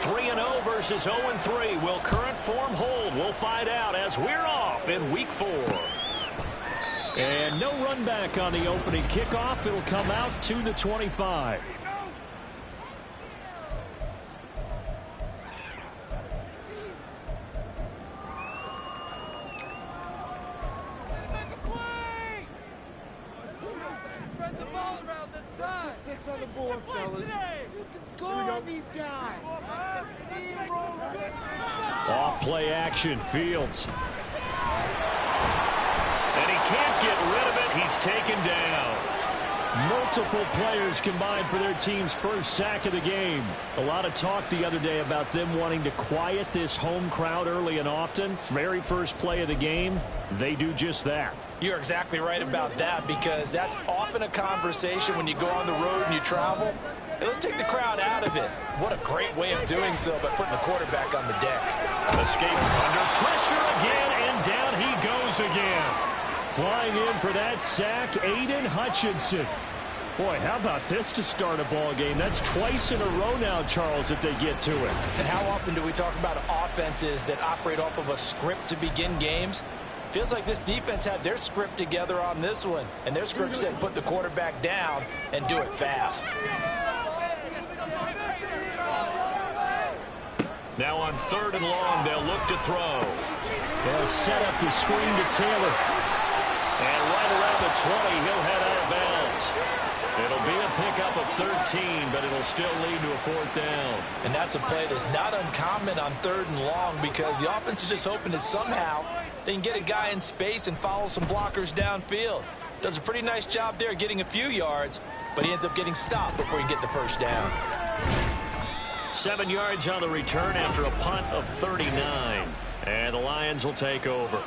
3-0 versus 0-3. Will current form hold? We'll find out as we're off in Week 4. And no run back on the opening kickoff. It'll come out to the 25. On the board, fellas. You can score on these guys. Off play action, Fields. And he can't get rid of it. He's taken down. Multiple players combined for their team's first sack of the game. A lot of talk the other day about them wanting to quiet this home crowd early and often. Very first play of the game, they do just that. You're exactly right about that, because that's often a conversation when you go on the road and you travel. Hey, let's take the crowd out of it. What a great way of doing so by putting the quarterback on the deck. Escape under pressure again, and down he goes again. Flying in for that sack, Aiden Hutchinson. Boy, how about this to start a ball game? That's twice in a row now, Charles, that they get to it. And how often do we talk about offenses that operate off of a script to begin games? Feels like this defense had their script together on this one, and their script said put the quarterback down and do it fast. Now on 3rd and long, they'll look to throw. They'll set up the screen to Taylor. And right around the 20, he'll head out of bounds. It'll be a pickup of 13, but it'll still lead to a 4th down. And that's a play that's not uncommon on 3rd and long, because the offense is just hoping that somehow they can get a guy in space and follow some blockers downfield. Does a pretty nice job there getting a few yards, but he ends up getting stopped before he can get the first down. 7 yards on the return after a punt of 39. And the Lions will take over.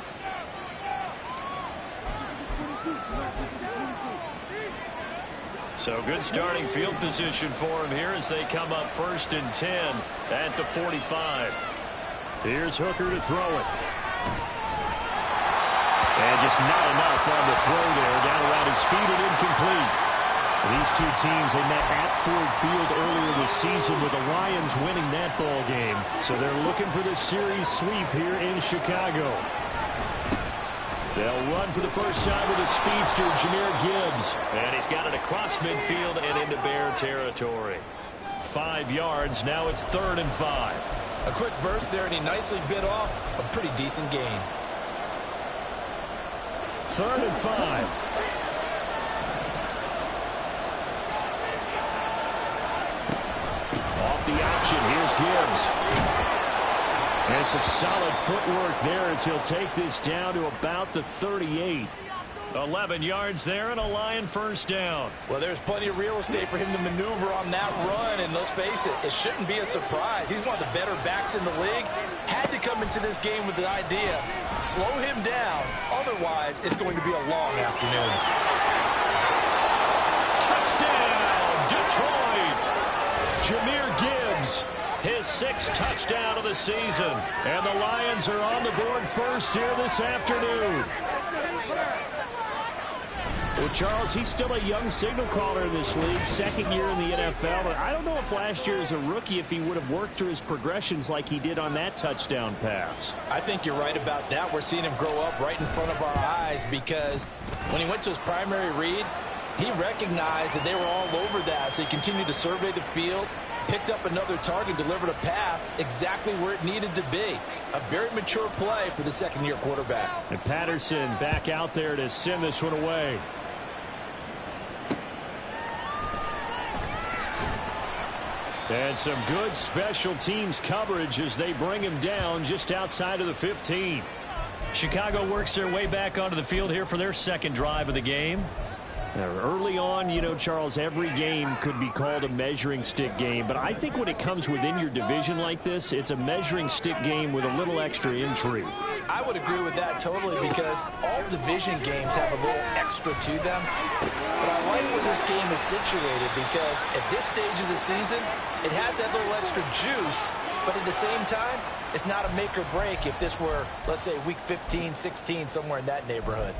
So good starting field position for him here as they come up 1st and 10 at the 45. Here's Hooker to throw it. And just not enough on the throw there. Down around his feet and incomplete. These two teams, they met at Ford Field earlier this season with the Lions winning that ball game. So they're looking for the series sweep here in Chicago. They'll run for the first time with a speedster, Jahmyr Gibbs. And he's got it across midfield and into Bear territory. 5 yards. Now it's 3rd and 5. A quick burst there, and he nicely bit off a pretty decent gain. 3rd and 5. Off the option, here's Gibbs. And some solid footwork there as he'll take this down to about the 38. 11 yards there and a Lion first down. Well, there's plenty of real estate for him to maneuver on that run, and let's face it, it shouldn't be a surprise. He's one of the better backs in the league. Had to come into this game with the idea, slow him down, otherwise it's going to be a long afternoon. Touchdown, Detroit! Jahmyr Gibbs, his 6th touchdown of the season. And the Lions are on the board first here this afternoon. Well, Charles, he's still a young signal caller in this league, 2nd year in the NFL. But I don't know if last year as a rookie, if he would have worked through his progressions like he did on that touchdown pass. I think you're right about that. We're seeing him grow up right in front of our eyes, because when he went to his primary read, he recognized that they were all over that. So he continued to survey the field, picked up another target, delivered a pass exactly where it needed to be. A very mature play for the 2nd-year quarterback. And Patterson back out there to send this one away. And some good special teams coverage as they bring him down just outside of the 15. Chicago works their way back onto the field here for their 2nd drive of the game. Now, early on, you know, Charles, every game could be called a measuring stick game. But I think when it comes within your division like this, it's a measuring stick game with a little extra intrigue. I would agree with that totally, because all division games have a little extra to them. But I like where this game is situated, because at this stage of the season, it has that little extra juice. But at the same time, it's not a make or break if this were, let's say, week 15, 16, somewhere in that neighborhood.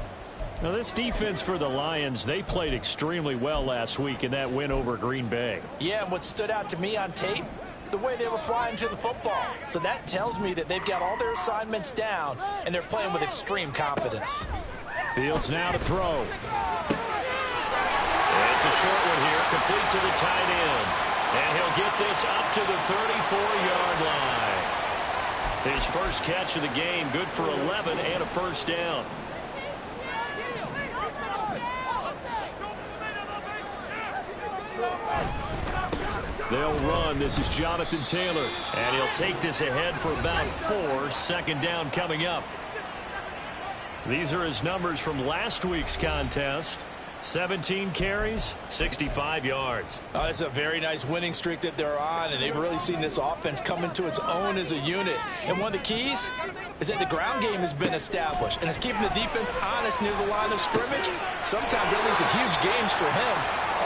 Now, this defense for the Lions, they played extremely well last week in that win over Green Bay. Yeah, and what stood out to me on tape, the way they were flying to the football. So that tells me that they've got all their assignments down, and they're playing with extreme confidence. Fields now to throw. It's a short one here, complete to the tight end. And he'll get this up to the 34-yard line. His first catch of the game, good for 11 and a first down. They'll run. This is Jonathan Taylor. And he'll take this ahead for about 4. Second down coming up. These are his numbers from last week's contest. 17 carries, 65 yards. It's a very nice winning streak that they're on, and they've really seen this offense come into its own as a unit. And one of the keys is that the ground game has been established, and it's keeping the defense honest near the line of scrimmage. Sometimes that leads to huge games for him.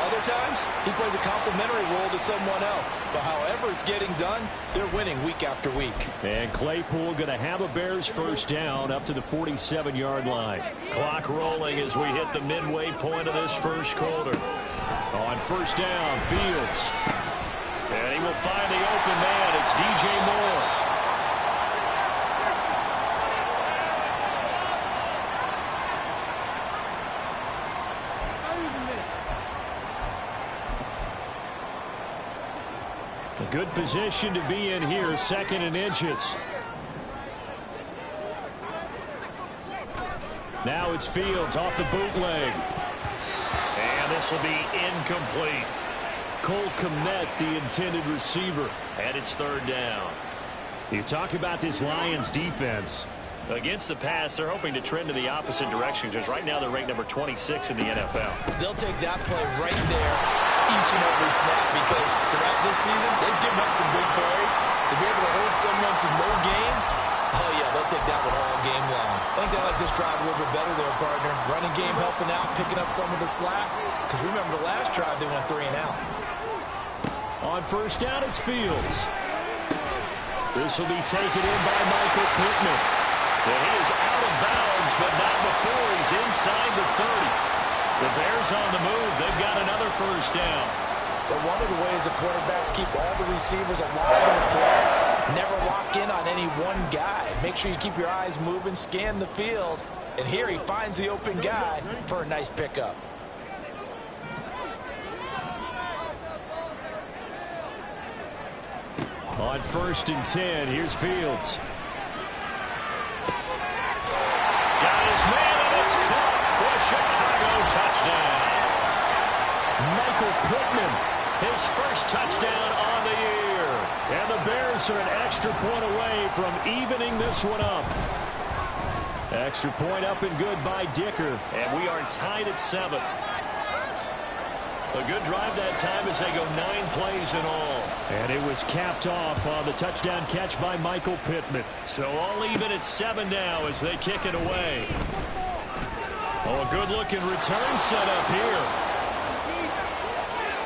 Other times, he plays a complementary role to someone else. But however it's getting done, they're winning week after week. And Claypool going to have a Bears first down up to the 47-yard line. Clock rolling as we hit the midway point of this first quarter. On first down, Fields. And he will find the open man. It's DJ Moore. A good position to be in here, second and inches. Now it's Fields off the bootleg. And this will be incomplete. Cole Kmet, the intended receiver, and it's third down. You talk about this Lions defense. Against the pass, they're hoping to trend in the opposite direction, because right now they're ranked number 26 in the NFL. They'll take that play right there each and every snap, because throughout this season, they've given up some big plays. To be able to hold someone to no gain, oh yeah, they'll take that one all game long. I think they like this drive a little bit better there, partner. Running game helping out, picking up some of the slack, because remember the last drive they went 3 and out. On first down, it's Fields. This will be taken in by Michael Pittman. And he is out of bounds, but not before he's inside the 30. The Bears on the move. They've got another first down. But one of the ways the quarterbacks keep all the receivers alive in the play, never lock in on any one guy. Make sure you keep your eyes moving, scan the field. And here he finds the open guy for a nice pickup. On first and 10, here's Fields. Got his man, and it's caught for a Chicago touchdown. Michael Pittman, his first touchdown on the year. And the Bears are an extra point away from evening this one up. Extra point up and good by Dicker. And we are tied at 7. A good drive that time as they go 9 plays in all. And it was capped off on the touchdown catch by Michael Pittman. So all even at 7 now as they kick it away. Oh, a good-looking return set up here.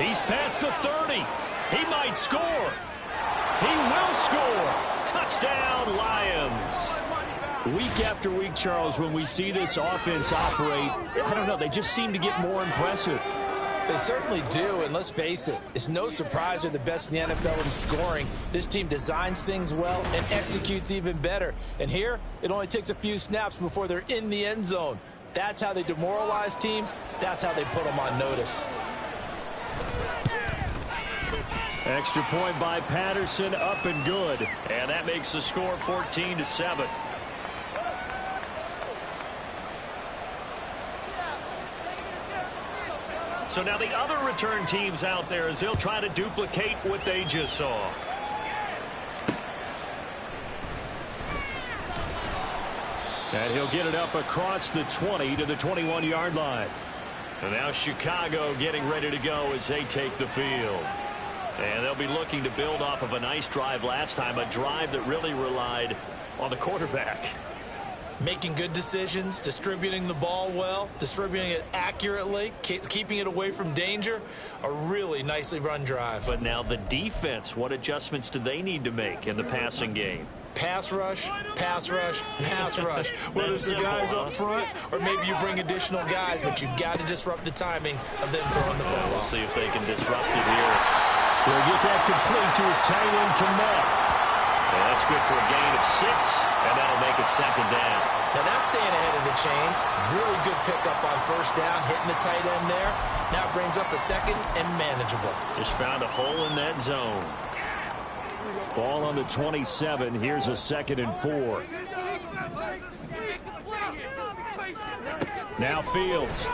He's past the 30. He might score. He will score. Touchdown, Lions. Week after week, Charles, when we see this offense operate, I don't know, they just seem to get more impressive. They certainly do, and let's face it, it's no surprise they're the best in the NFL in scoring. This team designs things well and executes even better. And here, it only takes a few snaps before they're in the end zone. That's how they demoralize teams. That's how they put them on notice. Extra point by Patterson, up and good. And that makes the score 14-7. So now the other return teams out there as they'll try to duplicate what they just saw. And he'll get it up across the 20 to the 21-yard line. And now Chicago getting ready to go as they take the field. And they'll be looking to build off of a nice drive last time, a drive that really relied on the quarterback. Making good decisions, distributing the ball well, distributing it accurately, keeping it away from danger. A really nicely run drive. But now the defense, what adjustments do they need to make in the passing game? Pass rush, pass rush, pass rush. Whether it's the guys up front or maybe you bring additional guys, but you've got to disrupt the timing of them throwing the football. We'll see if they can disrupt it here. He'll get that complete to his tight end, Kmet. And that's good for a gain of 6, and that'll make it second down. Now that's staying ahead of the chains. Really good pickup on first down, hitting the tight end there. Now brings up a second and manageable. Just found a hole in that zone. Ball on the 27. Here's a 2nd and 4. Now Fields.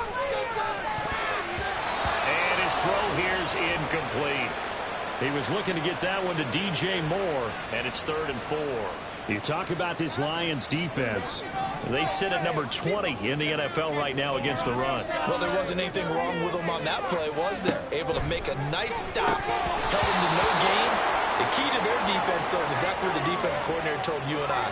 And his throw here's incomplete. He was looking to get that one to DJ Moore, and it's 3rd and 4. You talk about this Lions defense. They sit at number 20 in the NFL right now against the run. Well, there wasn't anything wrong with them on that play, was there? Able to make a nice stop, held them to no gain. The key to their defense, though, is exactly what the defense coordinator told you and I.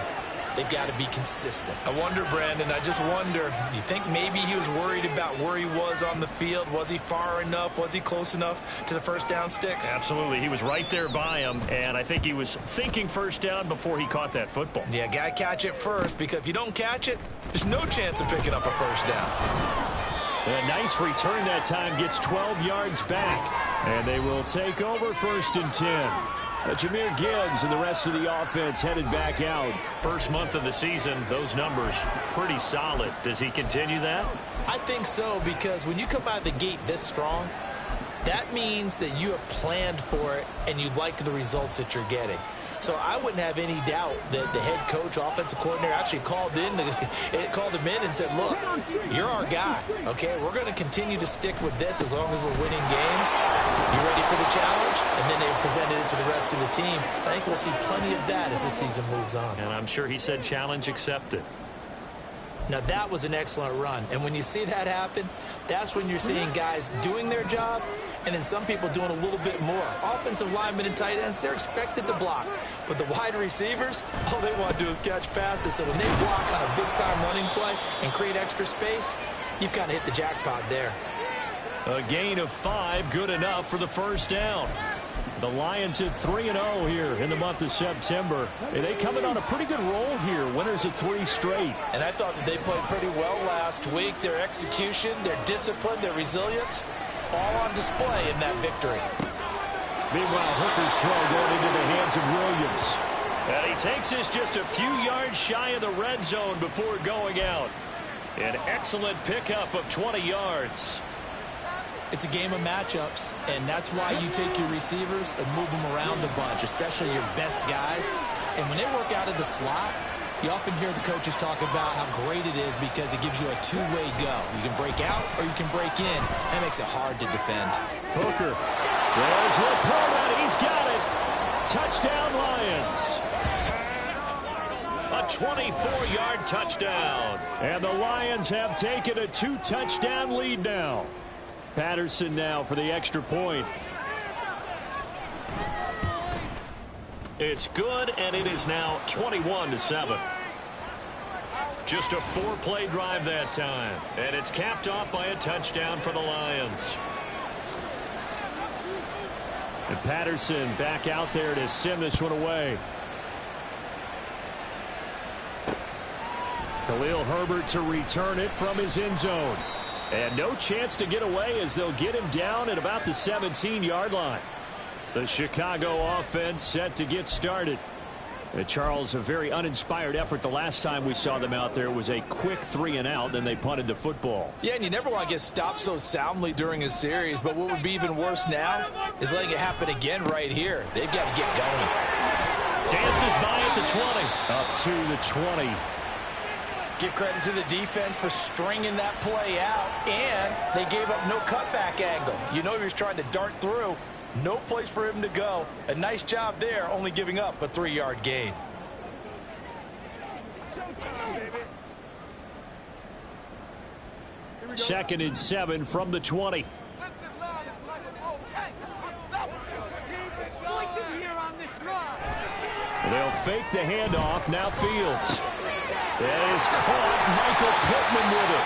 They've got to be consistent. I wonder, Brandon, I just wonder, you think maybe he was worried about where he was on the field? Was he far enough? Was he close enough to the first down sticks? Absolutely. He was right there by him, and I think he was thinking first down before he caught that football. Yeah, got to catch it first, because if you don't catch it, there's no chance of picking up a first down. A nice return that time, gets 12 yards back, and they will take over 1st and 10. Jahmyr Gibbs and the rest of the offense headed back out. First month of the season, those numbers pretty solid. Does he continue that? I think so, because when you come out of the gate this strong, that means that you have planned for it and you like the results that you're getting. So I wouldn't have any doubt that the head coach, offensive coordinator, actually called him in and said, look, you're our guy, okay? We're going to continue to stick with this as long as we're winning games. You ready for the challenge? And then they presented it to the rest of the team. I think we'll see plenty of that as the season moves on. And I'm sure he said challenge accepted. Now, that was an excellent run. And when you see that happen, that's when you're seeing guys doing their job and then some people doing a little bit more. Offensive linemen and tight ends, they're expected to block. But the wide receivers, all they want to do is catch passes. So when they block on a big-time running play and create extra space, you've kind of hit the jackpot there. A gain of 5, good enough for the first down. The Lions at 3-0 here in the month of September. And they coming on a pretty good roll here. Winners of 3 straight. And I thought that they played pretty well last week. Their execution, their discipline, their resilience, all on display in that victory. Meanwhile, Hooker's throw going into the hands of Williams. And he takes this just a few yards shy of the red zone before going out. An excellent pickup of 20 yards. It's a game of matchups, and that's why you take your receivers and move them around a bunch, especially your best guys. And when they work out of the slot, you often hear the coaches talk about how great it is because it gives you a two-way go. You can break out or you can break in. That makes it hard to defend. Hooker. There's Laporta. He's got it. Touchdown, Lions. A 24-yard touchdown. And the Lions have taken a 2-touchdown lead now. Patterson now for the extra point. It's good, and it is now 21-7. Just a 4-play drive that time, and it's capped off by a touchdown for the Lions. And Patterson back out there to send this one away. Khalil Herbert to return it from his end zone. And no chance to get away as they'll get him down at about the 17-yard line. The Chicago offense set to get started. Charles, a very uninspired effort. The last time we saw them out there was a quick 3-and-out, and they punted the football. Yeah, and you never want to get stopped so soundly during a series, but what would be even worse now is letting it happen again right here. They've got to get going. Dances by at the 20. Up to the 20. Give credit to the defense for stringing that play out, and they gave up no cutback angle. You know he was trying to dart through. No place for him to go. A nice job there, only giving up a 3-yard gain. Second and 7 from the 20. They'll fake the handoff. Now Fields. That is caught. Michael Pittman with it.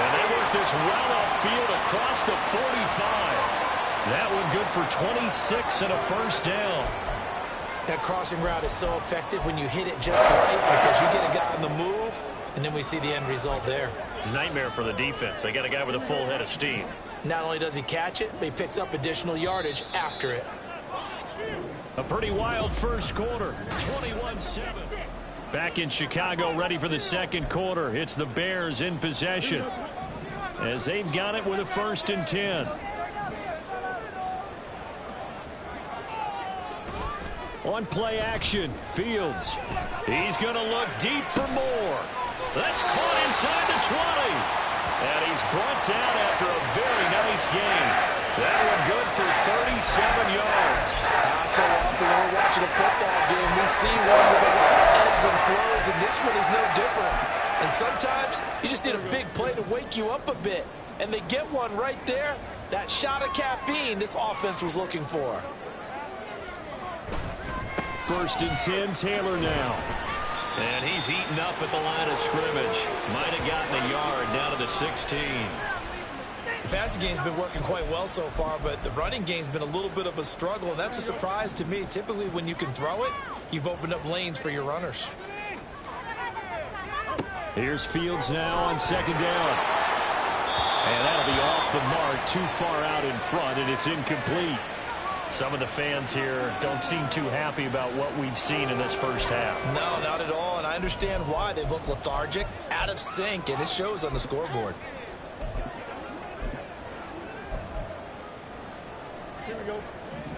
And they work this well upfield across the 45. That one good for 26 and a first down. That crossing route is so effective when you hit it just right because you get a guy on the move, and then we see the end result there. It's a nightmare for the defense. They got a guy with a full head of steam. Not only does he catch it, but he picks up additional yardage after it. A pretty wild first quarter, 21-7. Back in Chicago, ready for the second quarter. It's the Bears in possession as they've got it with a 1st and 10. On play action, Fields. He's going to look deep for more. That's caught inside the 20. And he's brought down after a very nice game. That one good for 37 yards. So often when we're watching a football game, we see one with a lot of ebbs and flows, and this one is no different. And sometimes you just need a big play to wake you up a bit. And they get one right there. That shot of caffeine this offense was looking for. 1st and 10, Taylor now. And he's heating up at the line of scrimmage. Might have gotten a yard down to the 16. The passing game's been working quite well so far, but the running game's been a little bit of a struggle, and that's a surprise to me. Typically, when you can throw it, you've opened up lanes for your runners. Here's Fields now on 2nd down. And that'll be off the mark, too far out in front, and it's incomplete. Some of the fans here don't seem too happy about what we've seen in this first half. No, not at all, and I understand why. They look lethargic, out of sync, and it shows on the scoreboard.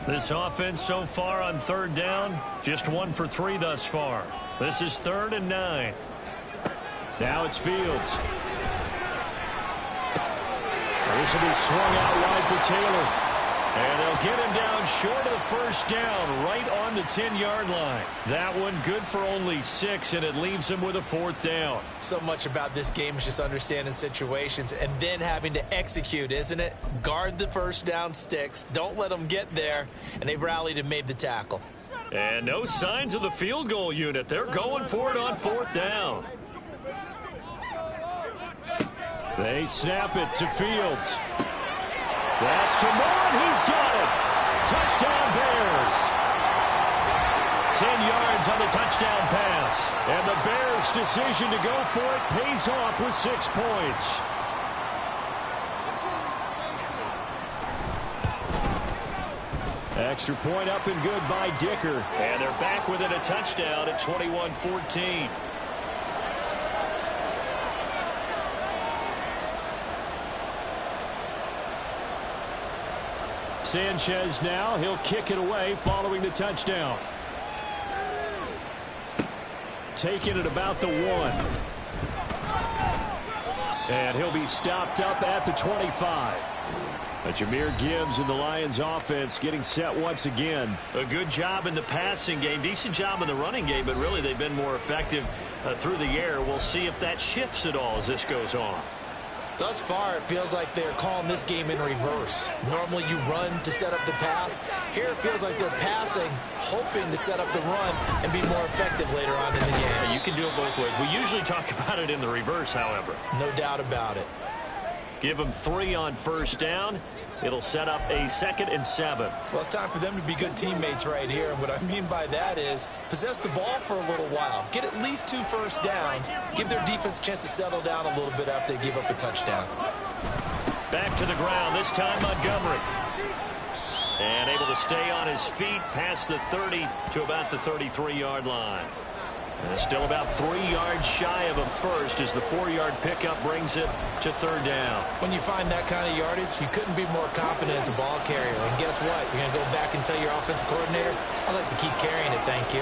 This offense so far on 3rd down, just 1 for 3 thus far. This is 3rd and 9. Now it's Fields. This will be swung out wide for Taylor. And they'll get him down short of the 1st down, right on the 10-yard line. That one good for only 6, and it leaves him with a 4th down. So much about this game is just understanding situations and then having to execute, isn't it? Guard the 1st down sticks. Don't let them get there. And they've rallied and made the tackle. And no signs of the field goal unit. They're going for it on 4th down. They snap it to Fields. That's to Moore, and he's got it. Touchdown, Bears. 10 yards on the touchdown pass. And the Bears' decision to go for it pays off with 6 points. Extra point up and good by Dicker. And they're back within a touchdown at 21-14. Sanchez now. He'll kick it away following the touchdown. Taking it about the 1. And he'll be stopped up at the 25. Jameer Gibbs and the Lions offense getting set once again. A good job in the passing game. Decent job in the running game, but really they've been more effective through the air. We'll see if that shifts at all as this goes on. Thus far, it feels like they're calling this game in reverse. Normally you run to set up the pass. Here it feels like they're passing, hoping to set up the run and be more effective later on in the game. Yeah, you can do it both ways. We usually talk about it in the reverse, however. No doubt about it. Give them 3 on 1st down. It'll set up a 2nd and 7. Well, it's time for them to be good teammates right here. And what I mean by that is possess the ball for a little while. Get at least 2 first downs. Give their defense a chance to settle down a little bit after they give up a touchdown. Back to the ground, this time Montgomery. And able to stay on his feet past the 30 to about the 33-yard line. And still about 3 yards shy of a first as the 4-yard pickup brings it to 3rd down. When you find that kind of yardage, you couldn't be more confident as a ball carrier. And guess what? You're going to go back and tell your offensive coordinator, I'd like to keep carrying it, thank you.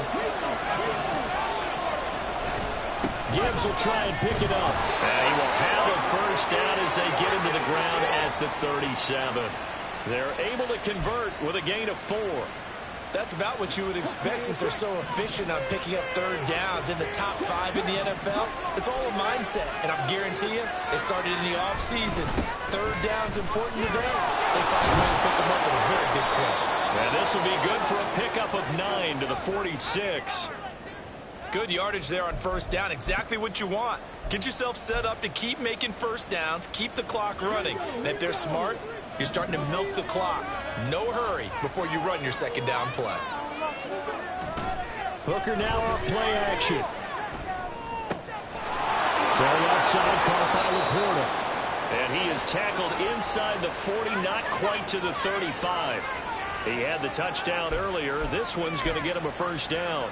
Gibbs will try and pick it up. And he will have a 1st down as they get him to the ground at the 37. They're able to convert with a gain of 4. That's about what you would expect since they're so efficient on picking up 3rd downs in the top 5 in the NFL. It's all a mindset, and I guarantee you, it started in the offseason. 3rd down's important to them. They find a way to pick them up with a very good clip. And this will be good for a pickup of 9 to the 46. Good yardage there on 1st down. Exactly what you want. Get yourself set up to keep making 1st downs, keep the clock running. And if they're smart, you're starting to milk the clock. No hurry before you run your 2nd down play. Hooker now on play action. Throw left side, caught by Laporta. And he is tackled inside the 40, not quite to the 35. He had the touchdown earlier. This one's going to get him a first down.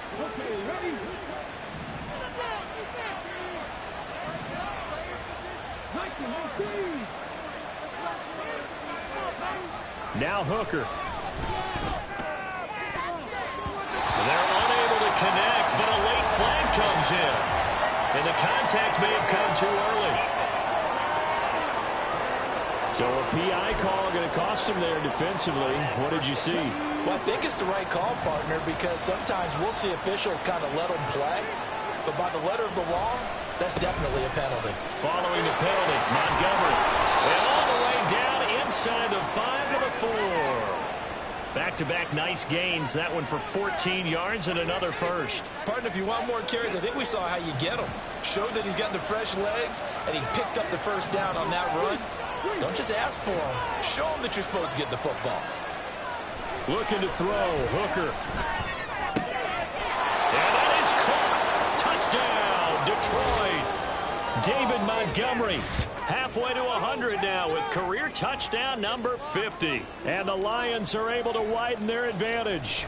Now Hooker. They're unable to connect, but a late flag comes in. And the contact may have come too early. So a PI call going to cost him there defensively. What did you see? Well, I think it's the right call, partner, because sometimes we'll see officials kind of let them play. But by the letter of the law, that's definitely a penalty. Following the penalty, Montgomery. And all the way down inside the 5 to the 4. Back-to-back nice gains. That one for 14 yards and another first. Partner, if you want more carries, I think we saw how you get them. Showed that he's got the fresh legs, and he picked up the first down on that run. Don't just ask for him. Show him that you're supposed to get the football. Looking to throw. Hooker. And that is caught. Touchdown, Detroit. David Montgomery. Halfway to 100 now with career touchdown number 50. And the Lions are able to widen their advantage.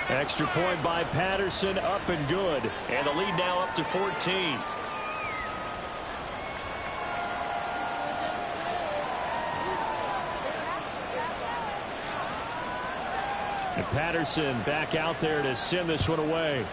Extra point by Patterson, up and good. And the lead now up to 14. And Patterson back out there to send this one away.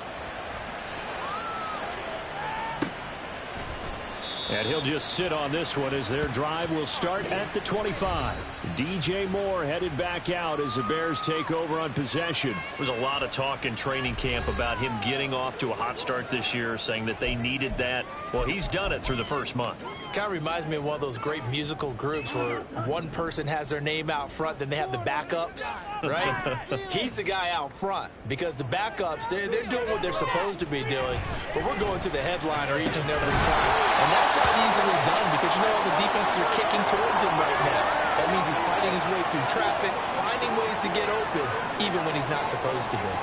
And he'll just sit on this one as their drive will start at the 25. DJ Moore headed back out as the Bears take over on possession. There's a lot of talk in training camp about him getting off to a hot start this year, saying that they needed that. Well, he's done it through the first month. Kind of reminds me of one of those great musical groups where one person has their name out front, then they have the backups, right? He's the guy out front because the backups, they're doing what they're supposed to be doing, but we're going to the headliner each and every time. And that's not easily done because, you know, all the defenses are kicking towards him right now. That means he's fighting his way through traffic, finding ways to get open, even when he's not supposed to be.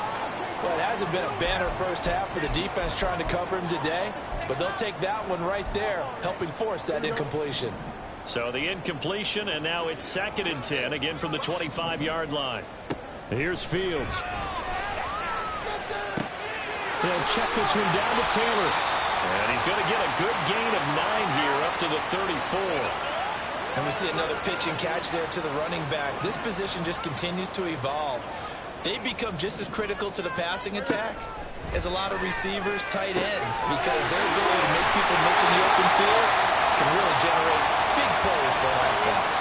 Well, it hasn't been a banner first half for the defense trying to cover him today, but they'll take that one right there, helping force that incompletion. So the incompletion, and now it's 2nd and 10, again from the 25-yard line. Here's Fields. He'll check this one down to Taylor. And he's going to get a good gain of 9 here up to the 34. And we see another pitch and catch there to the running back. This position just continues to evolve. They become just as critical to the passing attack as a lot of receivers, tight ends, because their ability to make people miss in the open field can really generate big plays for an offense.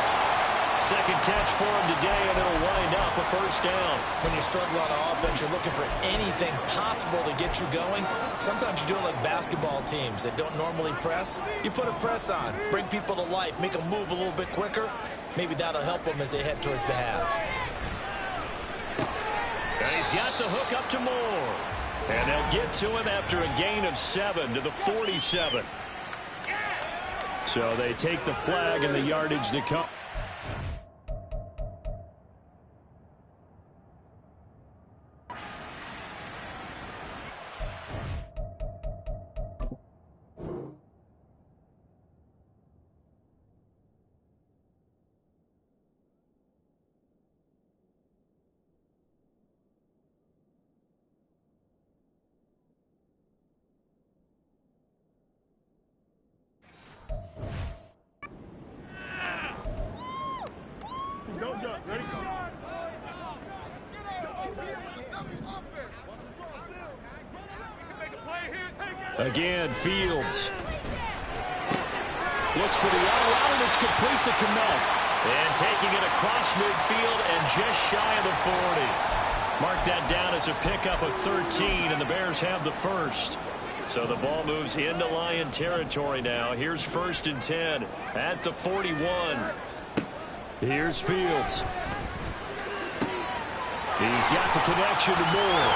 Second catch for him today, and it'll wind up a first down. When you struggle on offense, you're looking for anything possible to get you going. Sometimes you do it like basketball teams that don't normally press. You put a press on, bring people to life, make them move a little bit quicker. Maybe that'll help them as they head towards the half. And he's got the hook up to Moore. And they'll get to him after a gain of 7 to the 47. So they take the flag and the yardage to come. Again, Fields. Looks for the out route, and it's complete to Kmet. And taking it across midfield and just shy of the 40. Mark that down as a pickup of 13, and the Bears have the first. So the ball moves into Lion territory now. Here's 1st and 10 at the 41. Here's Fields. He's got the connection to Moore.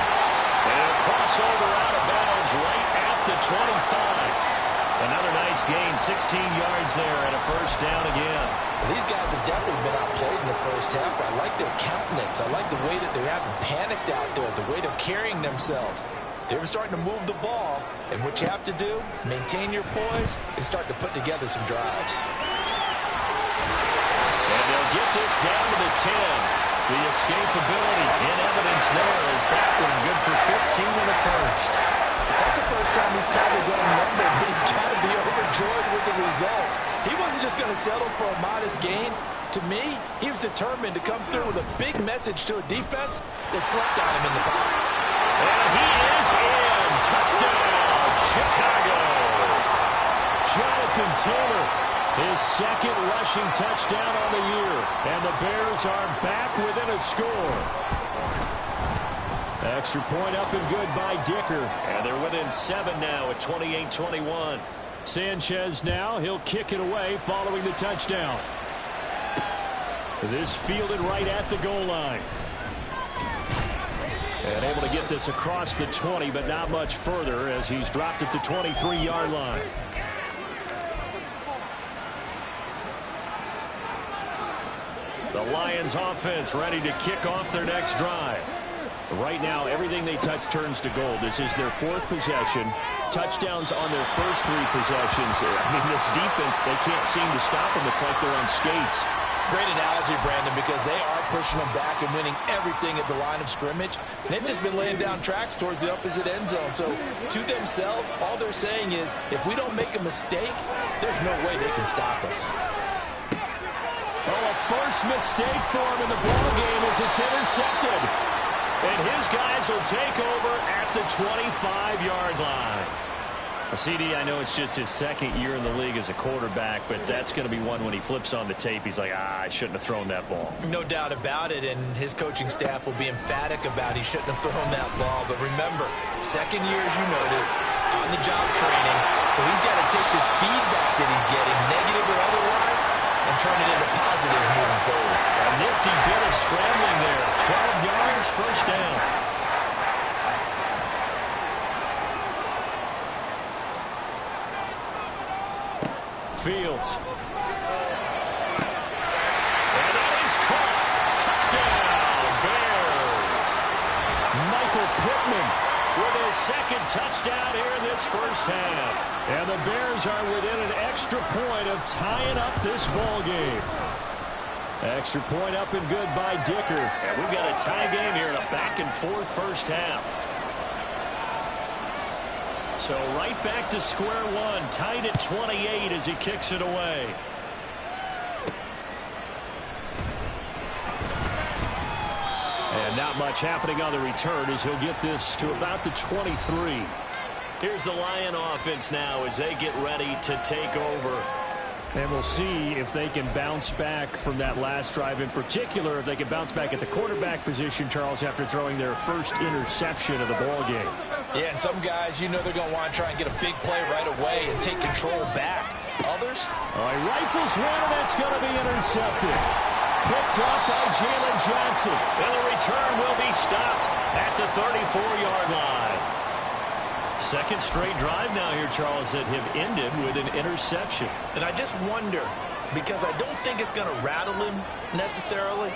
And a crossover out of bounds right at the 25. Another nice gain, 16 yards there, and a first down again. Well, these guys have definitely been outplayed in the first half. I like their countenance. I like the way that they're having panicked out there, the way they're carrying themselves. They're starting to move the ball, and what you have to do, maintain your poise and start to put together some drives. And they'll get this down to the 10. The escapability in evidence there as that one good for 15 in the first. That's the first time he's called his own number, but he's got to be overjoyed with the results. He wasn't just going to settle for a modest gain. To me, he was determined to come through with a big message to a defense that slept on him in the pocket. And he is in. Touchdown, Chicago. Jonathan Taylor, his second rushing touchdown on the year. And the Bears are back within a score. Extra point up and good by Dicker. And they're within 7 now at 28-21. Sanchez now, he'll kick it away following the touchdown. This fielded right at the goal line. And able to get this across the 20, but not much further as he's dropped at the 23-yard line. The Lions offense ready to kick off their next drive. Right now, everything they touch turns to gold. This is their 4th possession. Touchdowns on their first 3 possessions. I mean, this defense, they can't seem to stop them. It's like they're on skates. Great analogy, Brandon, because they are pushing them back and winning everything at the line of scrimmage. And they've just been laying down tracks towards the opposite end zone. So to themselves, all they're saying is, if we don't make a mistake, there's no way they can stop us. Well, a first mistake for him in the ballgame as it's intercepted. And his guys will take over at the 25-yard line. CD, I know it's just his second year in the league as a quarterback, but that's going to be one when he flips on the tape. He's like, I shouldn't have thrown that ball. No doubt about it, and his coaching staff will be emphatic about he shouldn't have thrown that ball. But remember, second year, as you noted, on-the-job training, so he's got to take this feedback that he's getting, negative or otherwise, and turn it into positives moving forward. A nifty bit of scrambling there. 12 yards, first down. Fields. And that is caught. Touchdown, Bears. Michael Pittman with his second touchdown here in this first half. And the Bears are within an extra point of tying up this ball game. Extra point up and good by Dicker. And we've got a tie game here in a back-and-forth first half. So right back to square one, tied at 28 as he kicks it away. And not much happening on the return as he'll get this to about the 23. Here's the Lion offense now as they get ready to take over. And we'll see if they can bounce back from that last drive, in particular if they can bounce back at the quarterback position, Charles, after throwing their first interception of the ball game. Yeah, and some guys, you know they're going to want to try and get a big play right away and take control back. Others? All right, rifles one, and that's going to be intercepted. Picked up by Jalen Johnson. And the return will be stopped at the 34-yard line. Second straight drive now here, Charles, that have ended with an interception. And I just wonder, because I don't think it's going to rattle him necessarily,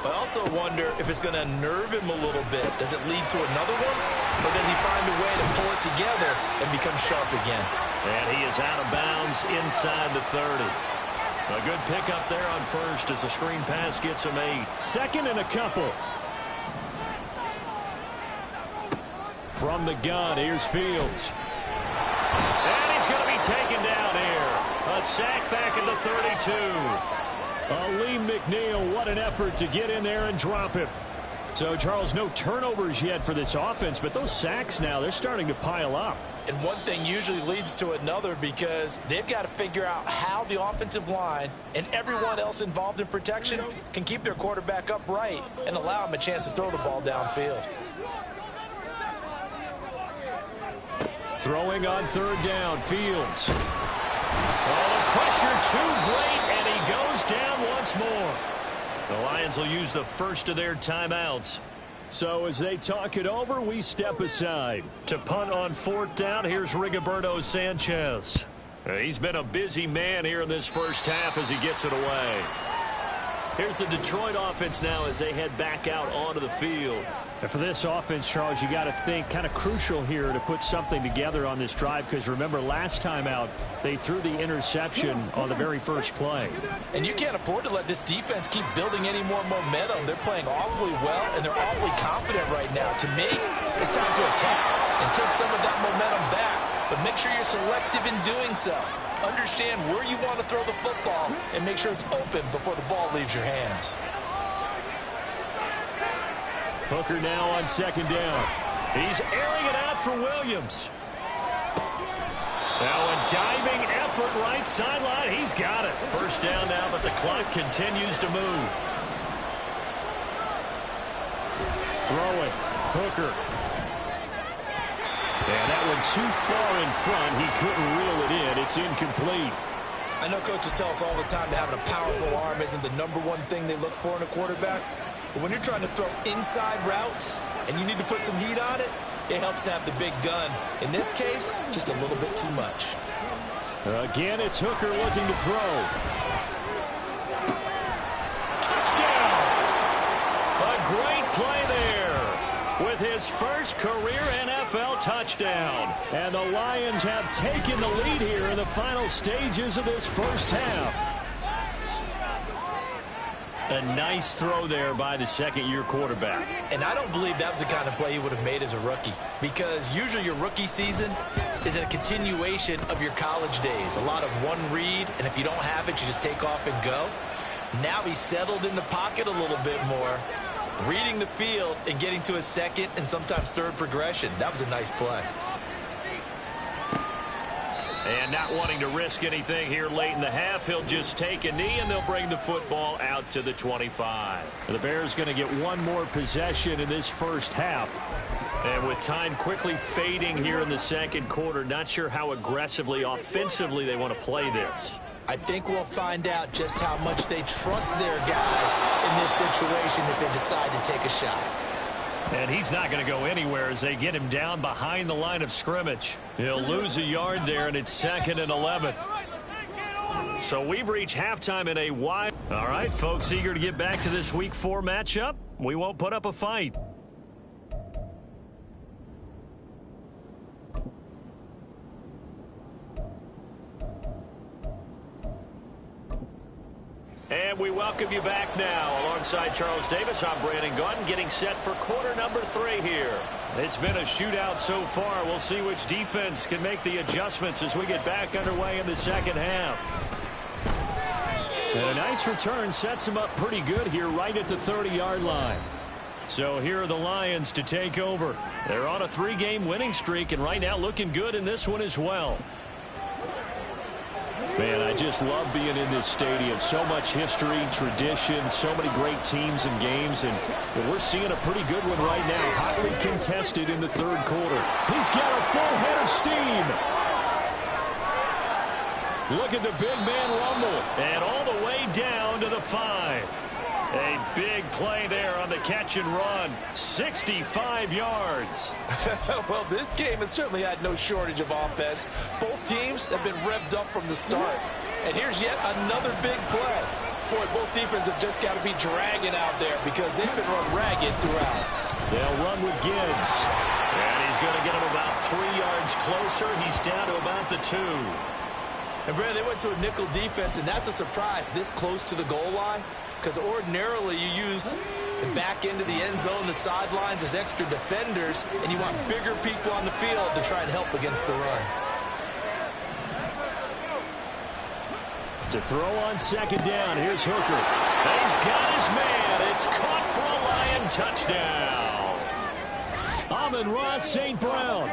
but I also wonder if it's going to nerve him a little bit. Does it lead to another one? Or does he find a way to pull it together and become sharp again? And he is out of bounds inside the 30. A good pickup there on first as the screen pass gets him 8. Second and a couple. From the gun, here's Fields. And he's going to be taken down here. A sack back at the 32. Lee McNeil, what an effort to get in there and drop him. So, Charles, no turnovers yet for this offense, but those sacks now, they're starting to pile up. And one thing usually leads to another because they've got to figure out how the offensive line and everyone else involved in protection can keep their quarterback upright and allow him a chance to throw the ball downfield. Throwing on third down, Fields. Oh, the pressure too great, and he goes down once more. The Lions will use the first of their timeouts. So as they talk it over, we step aside. To punt on fourth down, here's Rigoberto Sanchez. He's been a busy man here in this first half as he gets it away. Here's the Detroit offense now as they head back out onto the field. And for this offense, Charles, you got to think kind of crucial here to put something together on this drive, because remember last time out they threw the interception on the very first play. And you can't afford to let this defense keep building any more momentum. They're playing awfully well, and they're awfully confident right now. To me, it's time to attack and take some of that momentum back, but make sure you're selective in doing so. Understand where you want to throw the football and make sure it's open before the ball leaves your hands. Hooker now on second down. He's airing it out for Williams. Now a diving effort right sideline. He's got it. First down now, but the clock continues to move. Throw it. Hooker. And that one too far in front. He couldn't reel it in. It's incomplete. I know coaches tell us all the time that having a powerful arm isn't the #1 thing they look for in a quarterback. But when you're trying to throw inside routes and you need to put some heat on it, it helps to have the big gun. In this case, just a little bit too much. Again, it's Hooker looking to throw. Touchdown! A great play there with his first career NFL touchdown. And the Lions have taken the lead here in the final stages of this first half. A nice throw there by the second-year quarterback. And I don't believe that was the kind of play he would have made as a rookie, because usually your rookie season is a continuation of your college days. A lot of one read, and if you don't have it, you just take off and go. Now he's settled in the pocket a little bit more, reading the field and getting to a second and sometimes third progression. That was a nice play. And not wanting to risk anything here late in the half, he'll just take a knee, and they'll bring the football out to the 25. The Bears going to get one more possession in this first half. And with time quickly fading here in the second quarter, not sure how aggressively, offensively they want to play this. I think we'll find out just how much they trust their guys in this situation if they decide to take a shot. And he's not going to go anywhere as they get him down behind the line of scrimmage. He'll lose a yard there, and it's 2nd and 11. So we've reached halftime in a wide. All right, folks, eager to get back to this Week 4 matchup. We won't put up a fight. And we welcome you back now. Alongside Charles Davis, I'm Brandon Gunn, getting set for quarter number 3 here. It's been a shootout so far. We'll see which defense can make the adjustments as we get back underway in the second half. And a nice return sets them up pretty good here right at the 30-yard line. So here are the Lions to take over. They're on a 3-game winning streak, and right now looking good in this one as well. Man, I just love being in this stadium. So much history, tradition, so many great teams and games, and we're seeing a pretty good one right now. Hotly contested in the third quarter. He's got a full head of steam. Look at the big man rumble, and all the way down to the 5. A big play there on the catch and run. 65 yards. Well, this game has certainly had no shortage of offense. Both teams have been revved up from the start. And here's yet another big play. Boy, both defenses have just got to be dragging out there because they've been run ragged throughout. They'll run with Gibbs. And he's going to get him about 3 yards closer. He's down to about the 2. And, Brandon, they went to a nickel defense, and that's a surprise this close to the goal line. Because ordinarily you use the back end of the end zone, the sidelines as extra defenders, and you want bigger people on the field to try and help against the run. To throw on second down, here's Hooker. He's got his man. It's caught for a Lion touchdown. Amon-Ra St. Brown.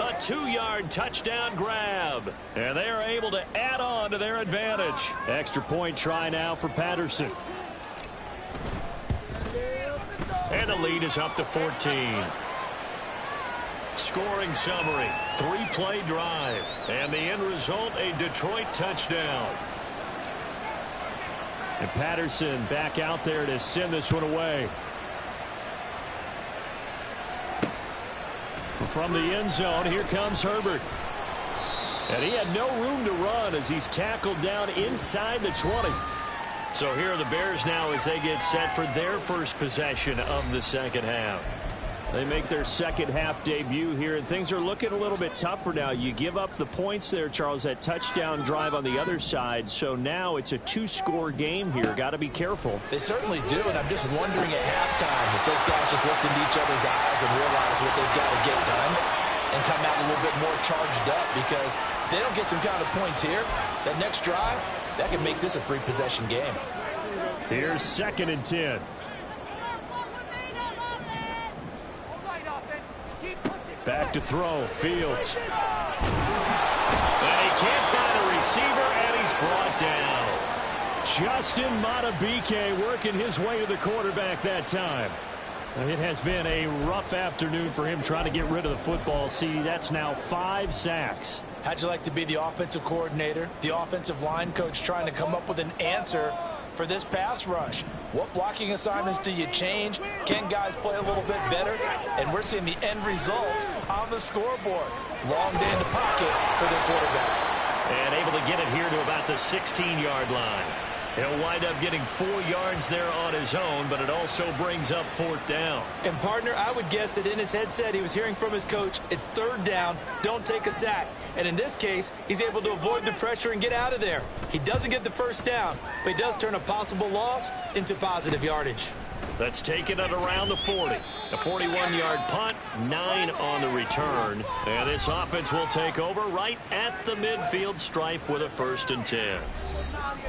A 2-yard touchdown grab. And they are able to add on to their advantage. Extra point try now for Patterson. And the lead is up to 14. Scoring summary, 3-play drive. And the end result, a Detroit touchdown. And Patterson back out there to send this one away. From the end zone, here comes Herbert. And he had no room to run as he's tackled down inside the 20. So here are the Bears now as they get set for their first possession of the second half. They make their second half debut here, and things are looking a little bit tougher now. You give up the points there, Charles, that touchdown drive on the other side. So now it's a two-score game here. Got to be careful. They certainly do, and I'm just wondering at halftime if those guys just looked into each other's eyes and realize what they've got to get done and come out a little bit more charged up, because if they don't get some kind of points here, that next drive, that could make this a three-possession game. Here's 2nd and 10. Back to throw. Fields. And he can't find a receiver, and he's brought down. Justin Madubuike working his way to the quarterback that time. It has been a rough afternoon for him trying to get rid of the football. See, that's now 5 sacks. How'd you like to be the offensive coordinator, the offensive line coach, trying to come up with an answer for this pass rush? What blocking assignments do you change? Can guys play a little bit better? And we're seeing the end result on the scoreboard. Long day in the pocket for their quarterback. And able to get it here to about the 16-yard line. He'll wind up getting 4 yards there on his own, but it also brings up 4th down. And, partner, I would guess that in his headset he was hearing from his coach, it's 3rd down, don't take a sack. And in this case, he's able to avoid the pressure and get out of there. He doesn't get the 1st down, but he does turn a possible loss into positive yardage. Let's take it at around the 40. A 41-yard punt, 9 on the return. And this offense will take over right at the midfield stripe with a 1st and 10.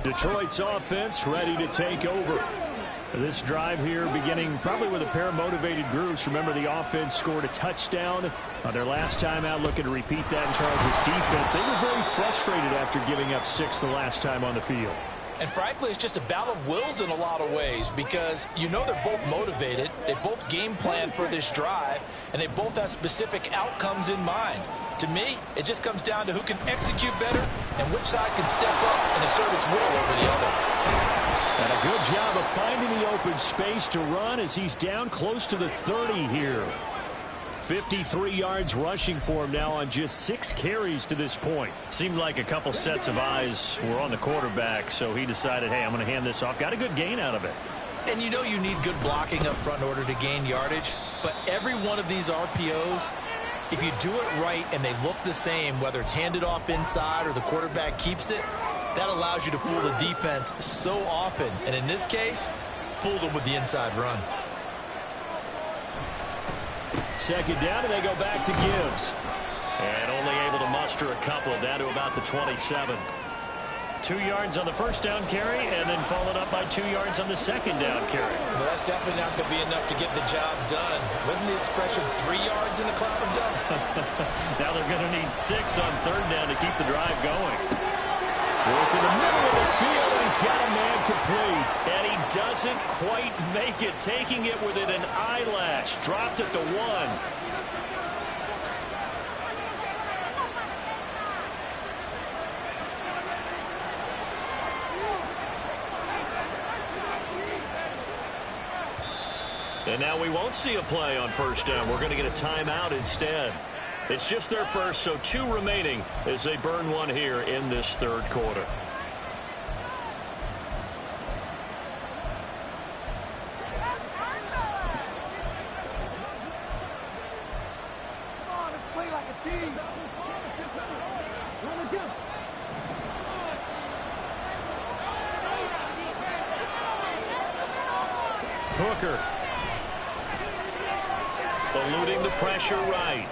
Detroit's offense ready to take over. This drive here beginning probably with a pair of motivated groups. Remember, the offense scored a touchdown on their last time out, looking to repeat that in Charles' defense. They were very frustrated after giving up 6 the last time on the field. And frankly, it's just a battle of wills in a lot of ways, because you know they're both motivated, they both game plan for this drive, and they both have specific outcomes in mind. To me, it just comes down to who can execute better and which side can step up and assert its will over the other. And a good job of finding the open space to run as he's down close to the 30 here. 53 yards rushing for him now on just 6 carries to this point. Seemed like a couple sets of eyes were on the quarterback, so he decided, hey, I'm going to hand this off. Got a good gain out of it. And you know you need good blocking up front in order to gain yardage, but every one of these RPOs, if you do it right and they look the same, whether it's handed off inside or the quarterback keeps it, that allows you to fool the defense so often. And in this case, fooled them with the inside run. 2nd down, and they go back to Gibbs. And only able to muster a couple, down to about the 27. 2 yards on the 1st down carry, and then followed up by 2 yards on the 2nd down carry. Well, that's definitely not going to be enough to get the job done. Wasn't the expression 3 yards in a cloud of dust? Now they're going to need 6 on 3rd down to keep the drive going. Work in the middle of the field, and he's got a man complete. And he doesn't quite make it, taking it within an eyelash. Dropped at the 1. And now we won't see a play on 1st down. We're going to get a timeout instead. It's just their first, so 2 remaining as they burn 1 here in this 3rd quarter. Hooker. Eluding the pressure right.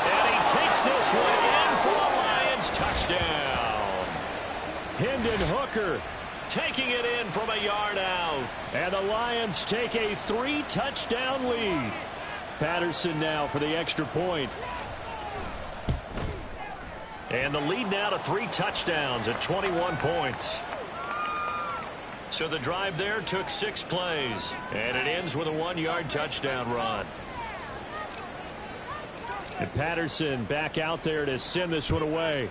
And he takes this one in for a Lions touchdown. Hendon Hooker taking it in from a yard out. And the Lions take a 3-touchdown lead. Patterson now for the extra point. And the lead now to 3 touchdowns at 21 points. So the drive there took 6 plays. And it ends with a 1-yard touchdown run. And Patterson back out there to send this one away.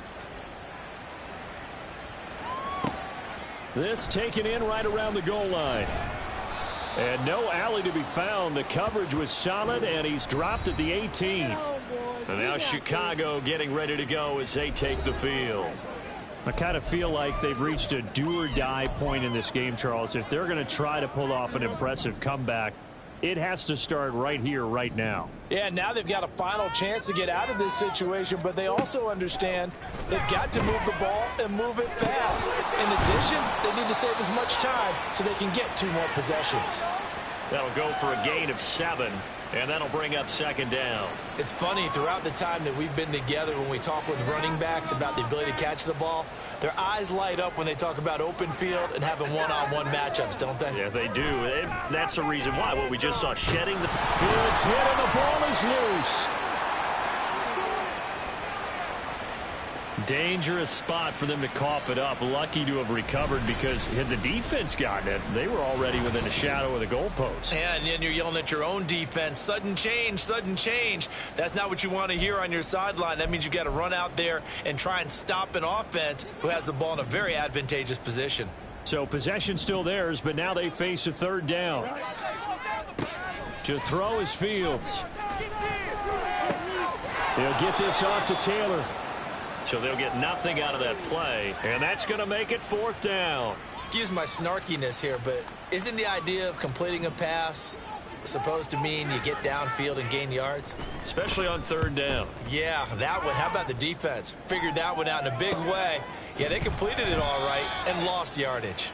This taken in right around the goal line. And no alley to be found. The coverage was solid, and he's dropped at the 18. And now Chicago getting ready to go as they take the field. I kind of feel like they've reached a do-or-die point in this game, Charles. If they're going to try to pull off an impressive comeback, It has to start right here, right now. Yeah, now they've got a final chance to get out of this situation, but they also understand they've got to move the ball and move it fast. In addition, they need to save as much time so they can get 2 more possessions. That'll go for a gain of 7, and that'll bring up second down. It's funny, throughout the time that we've been together, when we talk with running backs about the ability to catch the ball, their eyes light up when they talk about open field and having one-on-one matchups, don't they? Yeah, they do. And that's the reason why. What we just saw, shedding the field's hit and the ball is loose. Dangerous spot for them to cough it up. Lucky to have recovered, because had the defense gotten it, they were already within a shadow of the goalpost. Yeah, and then you're yelling at your own defense. Sudden change, sudden change. That's not what you want to hear on your sideline. That means you got to run out there and try and stop an offense who has the ball in a very advantageous position. So possession still theirs, but now they face a third down. To throw is Fields. They'll get this off to Taylor. So they'll get nothing out of that play, and that's going to make it 4th down. Excuse my snarkiness here, but isn't the idea of completing a pass supposed to mean you get downfield and gain yards? Especially on 3rd down. Yeah, that one. How about the defense? Figured that one out in a big way. Yeah, they completed it all right and lost yardage.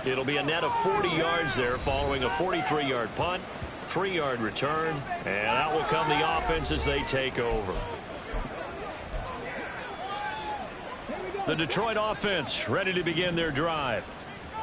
It'll be a net of 40 yards there following a 43-yard punt, 3-yard return, and out will come the offense as they take over. The Detroit offense ready to begin their drive.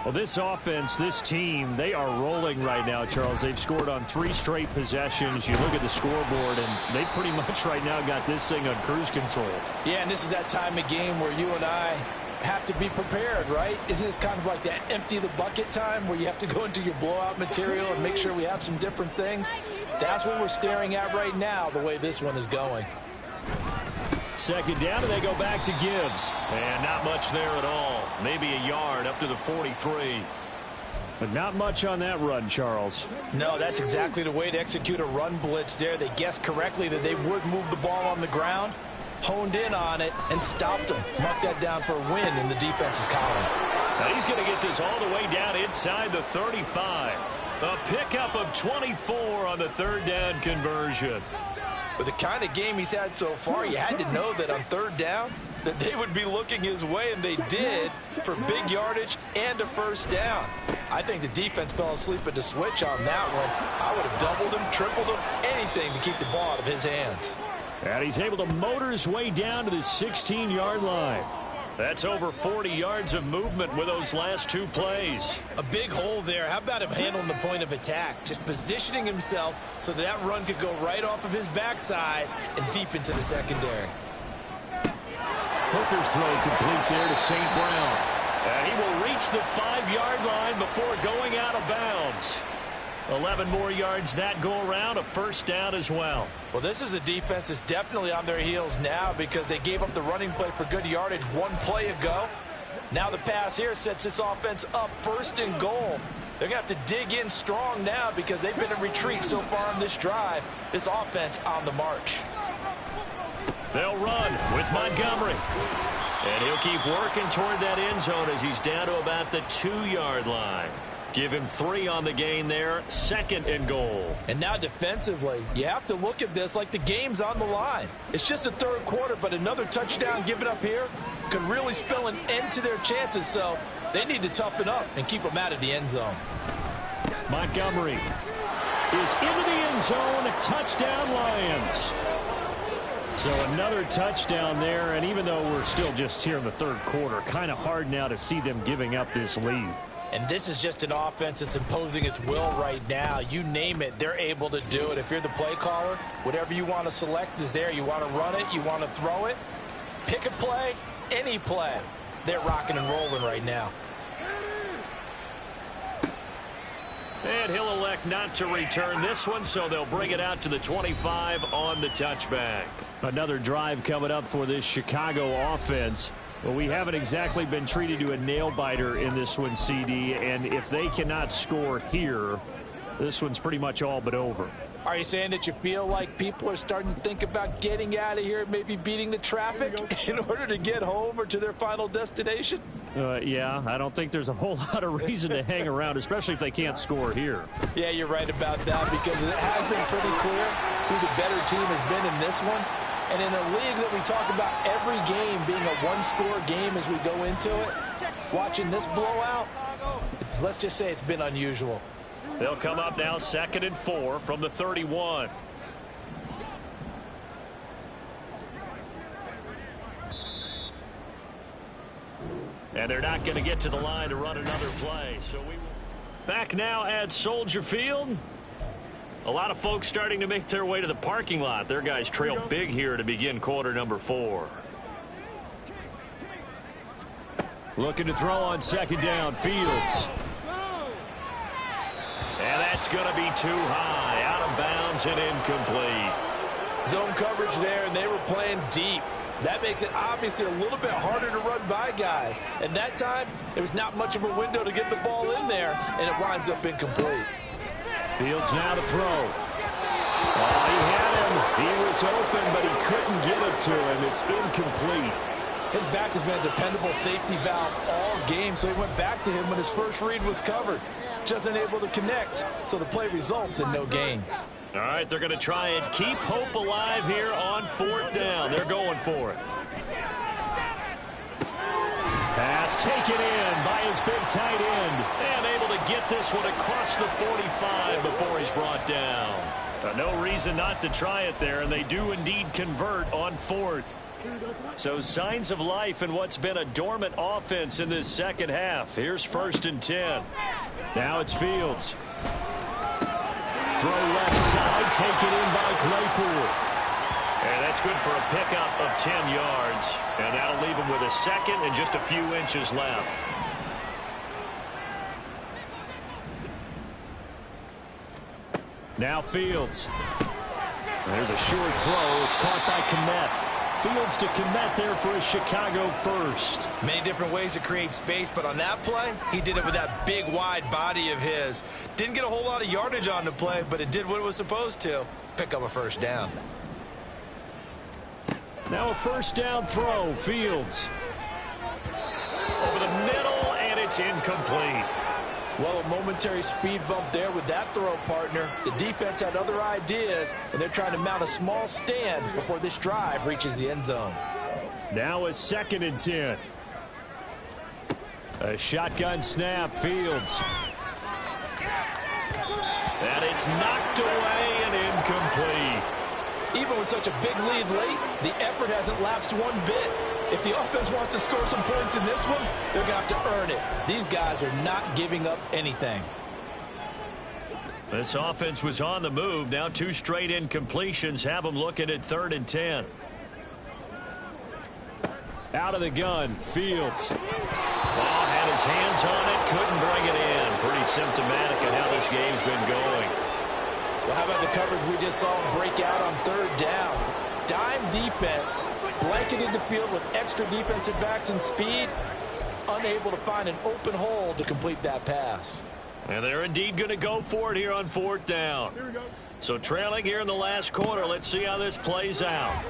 Well, this offense, this team, they are rolling right now, Charles. They've scored on 3 straight possessions. You look at the scoreboard, and they pretty much right now got this thing on cruise control. Yeah, and this is that time of game where you and I have to be prepared, right? Isn't this kind of like that empty the bucket time where you have to go into your blowout material and make sure we have some different things? That's what we're staring at right now, the way this one is going. Second down, and they go back to Gibbs. And not much there at all. Maybe a yard up to the 43. But not much on that run, Charles. No, that's exactly the way to execute a run blitz there. They guessed correctly that they would move the ball on the ground, honed in on it, and stopped them. Mark that down for a win in the defense's column. Now he's going to get this all the way down inside the 35. A pickup of 24 on the 3rd down conversion. With the kind of game he's had so far, you had to know that on 3rd down that they would be looking his way, and they did, for big yardage and a 1st down. I think the defense fell asleep at the switch on that one. I would have doubled him, tripled him, anything to keep the ball out of his hands. And he's able to motor his way down to the 16-yard line. That's over 40 yards of movement with those last 2 plays. A big hole there. How about him handling the point of attack? Just positioning himself so that run could go right off of his backside and deep into the secondary. Hooker's throw complete there to St. Brown. And he will reach the 5-yard line before going out of bounds. 11 more yards that go around, a 1st down as well. Well, this is a defense that's definitely on their heels now because they gave up the running play for good yardage 1 play ago. Now the pass here sets this offense up 1st and goal. They're going to have to dig in strong now because they've been in retreat so far on this drive. This offense on the march. They'll run with Montgomery. And he'll keep working toward that end zone as he's down to about the 2-yard line. Give him 3 on the gain there, 2nd and goal. And now defensively, you have to look at this like the game's on the line. It's just the 3rd quarter, but another touchdown given up here could really spell an end to their chances, so they need to toughen up and keep them out of the end zone. Montgomery is into the end zone. Touchdown, Lions. So another touchdown there, and even though we're still just here in the 3rd quarter, kind of hard now to see them giving up this lead. And this is just an offense that's imposing its will right now. You name it, they're able to do it. If you're the play caller, whatever you want to select is there. You want to run it, you want to throw it, pick a play, any play. They're rocking and rolling right now. And he'll elect not to return this one, so they'll bring it out to the 25 on the touchback. Another drive coming up for this Chicago offense. Well, we haven't exactly been treated to a nail-biter in this one, CD, and if they cannot score here, this one's pretty much all but over. Are you saying that you feel like people are starting to think about getting out of here, maybe beating the traffic in order to get home or to their final destination? Yeah, I don't think there's a whole lot of reason to hang around, especially if they can't score here. Yeah, you're right about that, because it has been pretty clear who the better team has been in this one. And in a league that we talk about every game being a one-score game as we go into it, watching this blowout, let's just say it's been unusual. They'll come up now 2nd and 4 from the 31. And they're not going to get to the line to run another play. So we back now at Soldier Field. A lot of folks starting to make their way to the parking lot. Their guys trail big here to begin quarter number 4. Looking to throw on 2nd down. Fields. And that's going to be too high. Out of bounds and incomplete. Zone coverage there, and they were playing deep. That makes it obviously a little bit harder to run by guys. And that time, there was not much of a window to get the ball in there, and it winds up incomplete. Fields now to throw. Oh, he had him. He was open, but he couldn't get it to him. It's incomplete. His back has been a dependable safety valve all game, so he went back to him when his first read was covered. Just unable to connect, so the play results in no gain. All right, they're going to try and keep hope alive here on 4th down. They're going for it. Pass taken in by his big tight end. And able to get this one across the 45 before he's brought down. No reason not to try it there, and they do indeed convert on 4th. So signs of life in what's been a dormant offense in this second half. Here's 1st and 10. Now it's Fields. Throw left side, taken in by Claypool. And that's good for a pickup of 10 yards. And that'll leave him with a 2nd and just a few inches left. Now Fields. There's a short throw. It's caught by Kmet. Fields to Kmet there for a Chicago first. Many different ways to create space, but on that play, he did it with that big, wide body of his. Didn't get a whole lot of yardage on the play, but it did what it was supposed to. Pick up a 1st down. Now a 1st down throw. Fields. Over the middle, and it's incomplete. Well, a momentary speed bump there with that throw, partner. The defense had other ideas, and they're trying to mount a small stand before this drive reaches the end zone. Now a 2nd and 10. A shotgun snap. Fields. And it's knocked away and incomplete. Even with such a big lead late, the effort hasn't lapsed one bit. If the offense wants to score some points in this one, they're going to have to earn it. These guys are not giving up anything. This offense was on the move. Now 2 straight incompletions have them looking at 3rd and 10. Out of the gun, Fields. Oh, had his hands on it, couldn't bring it in. Pretty symptomatic of how this game's been going. Well, how about the coverage we just saw him break out on 3rd down? Dime defense, blanketed the field with extra defensive backs and speed, unable to find an open hole to complete that pass. And they're indeed going to go for it here on 4th down. Here we go. So trailing here in the last quarter. Let's see how this plays out.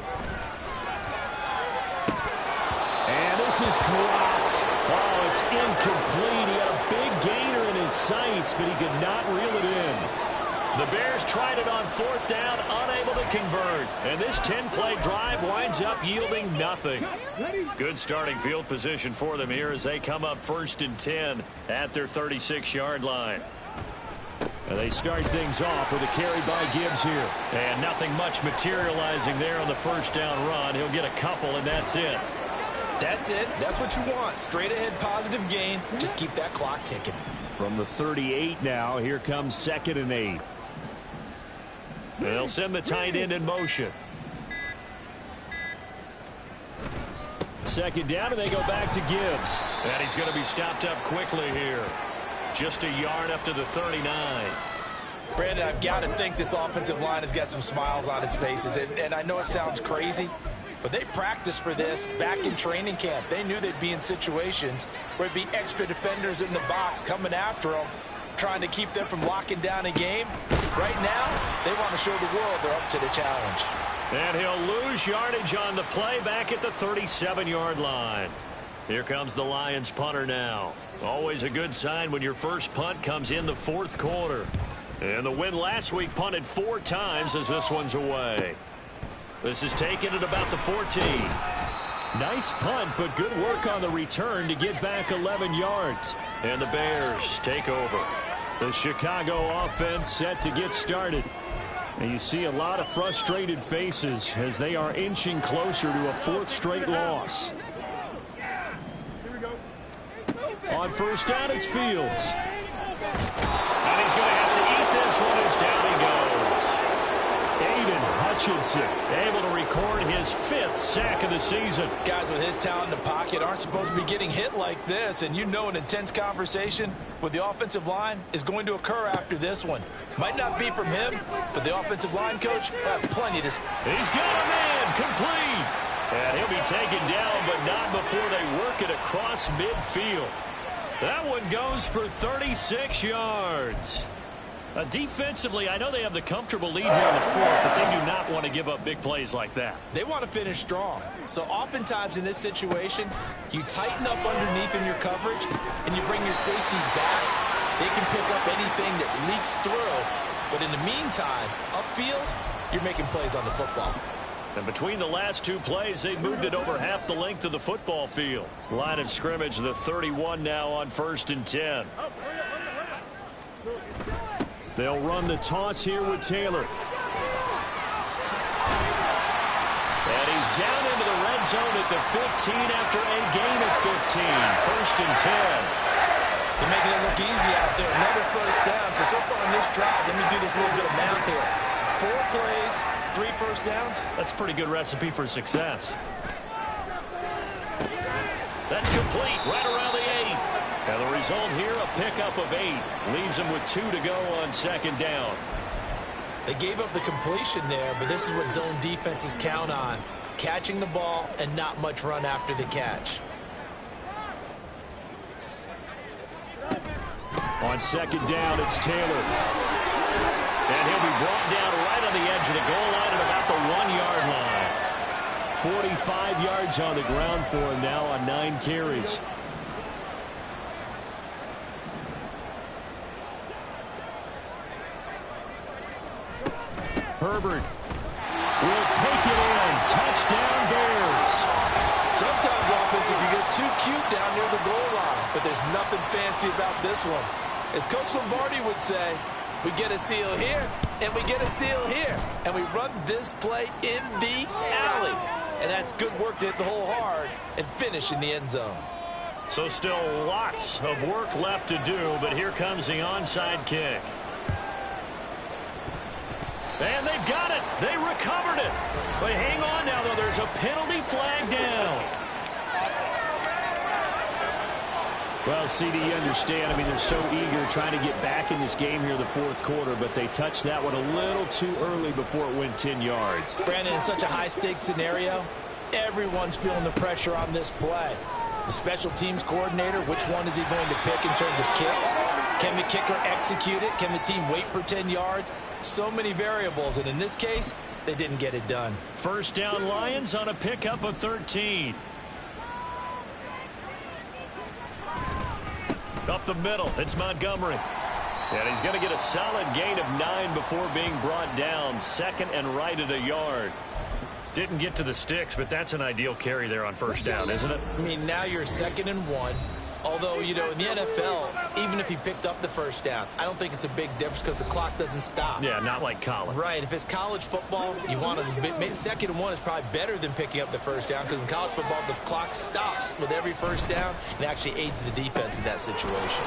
And this is dropped. Oh, it's incomplete. He had a big gainer in his sights, but he could not reel it in. The Bears tried it on 4th down, unable to convert. And this 10-play drive winds up yielding nothing. Good starting field position for them here as they come up 1st and 10 at their 36-yard line. And they start things off with a carry by Gibbs here. And nothing much materializing there on the 1st down run. He'll get a couple, and that's it. That's it. That's what you want. Straight ahead positive gain. Just keep that clock ticking. From the 38 now, here comes 2nd and 8. They'll send the tight end in motion. 2nd down, and they go back to Gibbs. And he's going to be stopped up quickly here. Just a yard up to the 39. Brandon, I've got to think this offensive line has got some smiles on its faces. And I know it sounds crazy, but they practiced for this back in training camp. They knew they'd be in situations where it'd be extra defenders in the box coming after them, trying to keep them from locking down a game. Right now, they want to show the world they're up to the challenge. And he'll lose yardage on the play back at the 37-yard line. Here comes the Lions punter now. Always a good sign when your first punt comes in the fourth quarter. And the win last week punted 4 times as this one's away. This is taken at about the 14. Nice punt, but good work on the return to get back 11 yards. And the Bears take over. The Chicago offense set to get started. And you see a lot of frustrated faces as they are inching closer to a 4th straight loss. On first down, it's Fields. And he's going to have to eat this one as down he goes. Aiden Hutchinson able to record his 5th sack of the season. Guys with his talent in the pocket aren't supposed to be getting hit like this, and you know an intense conversation with the offensive line is going to occur after this one. Might not be from him, but the offensive line coach have plenty to... He's got a man complete. And he'll be taken down, but not before they work it across midfield. That one goes for 36 yards. Defensively, I know they have the comfortable lead here in the 4th, but they do not want to give up big plays like that. They want to finish strong. So oftentimes in this situation, you tighten up underneath in your coverage, and you bring your safeties back. They can pick up anything that leaks through. But in the meantime, upfield, you're making plays on the football. And between the last 2 plays, they've moved it over half the length of the football field. Line of scrimmage, the 31 now on 1st and 10. They'll run the toss here with Taylor. And he's down into the red zone at the 15 after a gain of 15. 1st and 10. They're making it look easy out there. Another first down. So far on this drive, let me do this little bit of math here. 4 plays, 3 first downs. That's a pretty good recipe for success. That's complete right around the 8. And the result here, a pickup of 8. Leaves them with 2 to go on 2nd down. They gave up the completion there, but this is what zone defenses count on. Catching the ball and not much run after the catch. On 2nd down, it's Taylor. And he'll be brought down right on the edge of the goal line at about the 1-yard line. 45 yards on the ground for him now on 9 carries. Herbert will take it in. Touchdown, Bears. Sometimes offensive, you get too cute down near the goal line, but there's nothing fancy about this one. As Coach Lombardi would say, we get a seal here, and we get a seal here, and we run this play in the alley. And that's good work to hit the hole hard and finish in the end zone. So still lots of work left to do, but here comes the onside kick. And they've got it. They recovered it. But hang on now, though. There's a penalty flag down. Well, CD, you understand. I mean, they're so eager trying to get back in this game here in the 4th quarter, but they touched that one a little too early before it went 10 yards. Brandon, in such a high-stakes scenario, everyone's feeling the pressure on this play. The special teams coordinator, which one is he going to pick in terms of kicks? Can the kicker execute it? Can the team wait for 10 yards? So many variables, and in this case, they didn't get it done. First down, Lions on a pickup of 13. Up the middle, it's Montgomery. And he's going to get a solid gain of 9 before being brought down. 2nd and right at a yard. Didn't get to the sticks, but that's an ideal carry there on first down, isn't it? I mean, now you're 2nd and 1. Although, you know, in the NFL, even if he picked up the first down, I don't think it's a big difference because the clock doesn't stop. Yeah, not like college. Right. If it's college football, you want to 2nd and 1 is probably better than picking up the first down because in college football, the clock stops with every first down and actually aids the defense in that situation.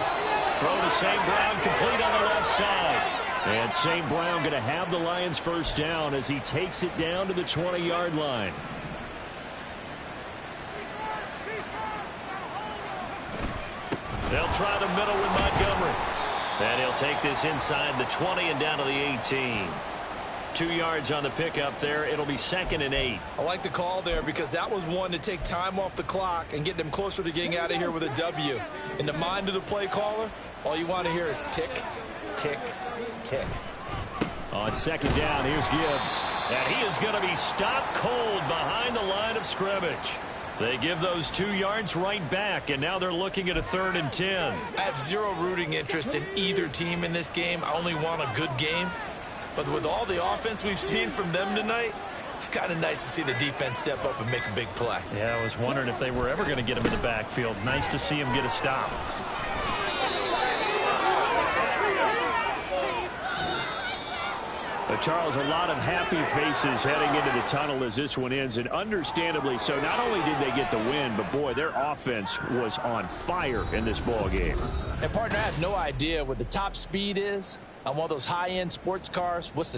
Throw to St. Brown, complete on the left side. And St. Brown going to have the Lions first down as he takes it down to the 20-yard line. They'll try the middle with Montgomery. And he'll take this inside the 20 and down to the 18. 2 yards on the pickup there. It'll be 2nd and 8. I like the call there because that was one to take time off the clock and get them closer to getting out of here with a W. In the mind of the play caller, all you want to hear is tick, tick, tick. On 2nd down, here's Gibbs. And he is going to be stopped cold behind the line of scrimmage. They give those 2 yards right back, and now they're looking at a 3rd and 10. I have zero rooting interest in either team in this game. I only want a good game. But with all the offense we've seen from them tonight, it's kind of nice to see the defense step up and make a big play. Yeah, I was wondering if they were ever going to get him in the backfield. Nice to see him get a stop. But Charles, a lot of happy faces heading into the tunnel as this one ends, and understandably so. Not only did they get the win, but boy, their offense was on fire in this ball game. And partner, I have no idea what the top speed is on one of those high-end sports cars. What's the